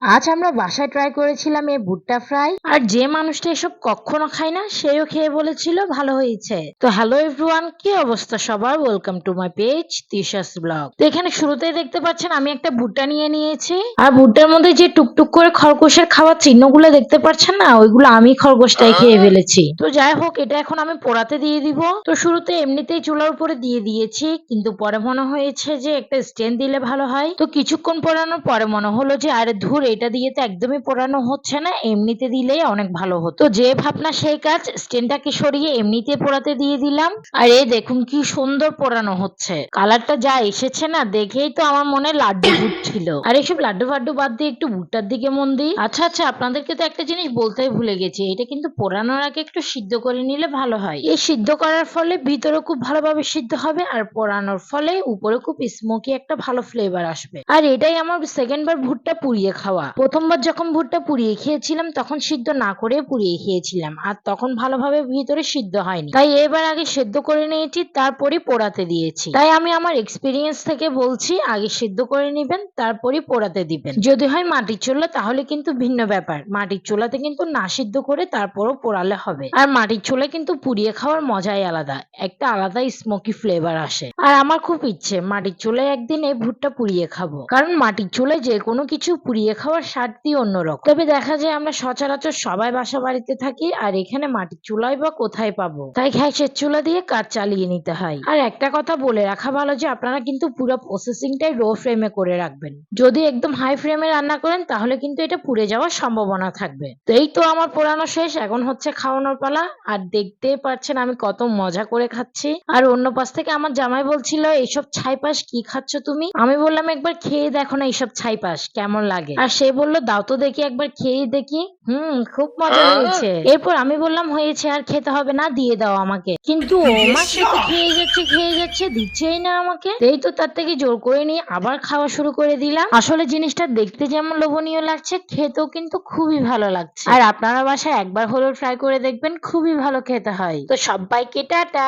আজ আমরা বাসায় ট্রাই করেছিলাম এই ভুট্টা ফ্রাই। আর যে মানুষটা এসব কখনো খায় না সেও খেয়ে বলেছিল ভালো হয়েছে। তো হ্যালো এভরিওয়ান, কি অবস্থা সবার? Welcome to my page Tisha's blog. তো এখানে শুরুতেই দেখতে পাচ্ছেন আমি একটা ভুট্টা নিয়ে নিয়েছি। আর ভুট্টার মধ্যে যে টুকটুক করে খরগোশের খাওয়ার চিহ্নগুলো দেখতে পাচ্ছেন না, ওইগুলো আমি খরগোশটাই খেয়ে ফেলেছি। তো যাই হোক, এটা এখন আমি পোড়াতে দিয়ে দিব। তো শুরুতে এমনিতেই চুলার উপরে দিয়ে দিয়েছি, কিন্তু পরে মনে হয়েছে যে একটা স্ট্যান্ড দিলে ভালো হয়। তো কিছুক্ষণ পোড়ানোর পরে মনে হলো যে আরে ধুর, এটা দিয়ে তো একদমই পোড়ানো হচ্ছে না, এমনিতে দিলেই অনেক ভালো হতো। তো যে ভাবনা সেই কাজ, স্ট্যান্ডটাকে সরিয়ে এমনিতে পোড়াতে দিয়ে দিলাম। আর এই দেখুন কি সুন্দর পোড়ানো হচ্ছে, কালারটা যা এসেছে না, দেখেই তো আমার মনে লাড্ডু ফুটছিল। আর এইসব লাড্ডু ফাড্ডু বাদ দিয়ে একটু ভুট্টার দিকে মন দিই। আচ্ছা আচ্ছা, আপনাদেরকে তো একটা জিনিস বলতেই ভুলে গেছি, এটা কিন্তু পোড়ানোর আগে একটু সিদ্ধ করে নিলে ভালো হয়। এই সিদ্ধ করার ফলে ভিতরে খুব ভালোভাবে সিদ্ধ হবে, আর পোড়ানোর ফলে উপরে খুব স্মোকি একটা ভালো ফ্লেভার আসবে। আর এটাই আমার সেকেন্ড বার ভুট্টা পুড়িয়ে খাওয়া। প্রথমবার যখন ভুট্টা পুড়িয়ে খেয়েছিলাম তখন সিদ্ধ না করে পুড়িয়ে খেয়েছিলাম, আর তখন ভালোভাবে ভিতরে সিদ্ধ হয়নি। তাই এবার আগে সেদ্ধ করে নিয়েছি, তারপরই পোড়াতে দিয়েছি। তাই আমি আমার এক্সপিরিয়েন্স থেকে বলছি, আগে সিদ্ধ করে নিবেন তারপরই পোড়াতে দিবেন। যদি হয় মাটির চুলা তাহলে কিন্তু ভিন্ন ব্যাপার, মাটির চুলাতে কিন্তু না সিদ্ধ করে তারপরও পোড়ালে হবে। আর মাটির চুলায় কিন্তু পুড়িয়ে খাওয়ার মজাই আলাদা, একটা আলাদা স্মোকি ফ্লেভার আসে। আর আমার খুব ইচ্ছে মাটির চুলায় একদিন এই ভুট্টা পুড়িয়ে খাবো, কারণ মাটির চুলায় যে কোনো কিছু পুড়িয়ে খাওয়ার স্বাদই অন্যরকম। তবে দেখা যায় আমরা সচরাচর সবাই বাসা বাড়িতে থাকি, আর এখানে মাটির চুলাই বা কোথায় পাবো, তাই গ্যাসের চুলা দিয়ে কাজ চালিয়ে নিতে হয়। আর একটা কথা বলে রাখা ভালো যে আপনারা কিন্তু পুরো প্রসেসিংটাই লো ফ্লেমে করে রাখবেন। যদি একদম হাই ফ্লেমে রান্না করেন তাহলে কিন্তু এটা পুড়ে যাওয়ার সম্ভাবনা থাকবে। তো এই তো আমার পোড়ানো শেষ, এখন হচ্ছে খাওয়ানোর পালা। আর দেখতেই পাচ্ছেন আমি কত মজা করে খাচ্ছি। আর অন্য পাশ থেকে আমার জামাই বলছিল এইসব ছাইপাশ কি খাচ্ছ তুমি? আমি বললাম একবার খেয়ে দেখো না এইসব ছাইপাশ কেমন লাগে। আর সে বলল দাও তো দেখি, একবার খেয়ে দেখি। খুব মজা হয়েছে। এরপর আমি বললাম হয়েছে আর খেতে হবে না, দিয়ে দাও আমাকে। কিন্তু ও মা, সে তো খেয়ে যাচ্ছে দিচ্ছেই না আমাকে। এই তো তার থেকে জোর করে নিয়ে আবার খাওয়া শুরু করে দিলাম। আসলে জিনিসটা দেখতে যেমন লোভনীয় লাগছে, খেতেও কিন্তু খুবই ভালো লাগছে। আর আপনারা বাসায় একবার হলেও ট্রাই করে দেখবেন, খুবই ভালো খেতে হয়। তো সবাইকে টাটা।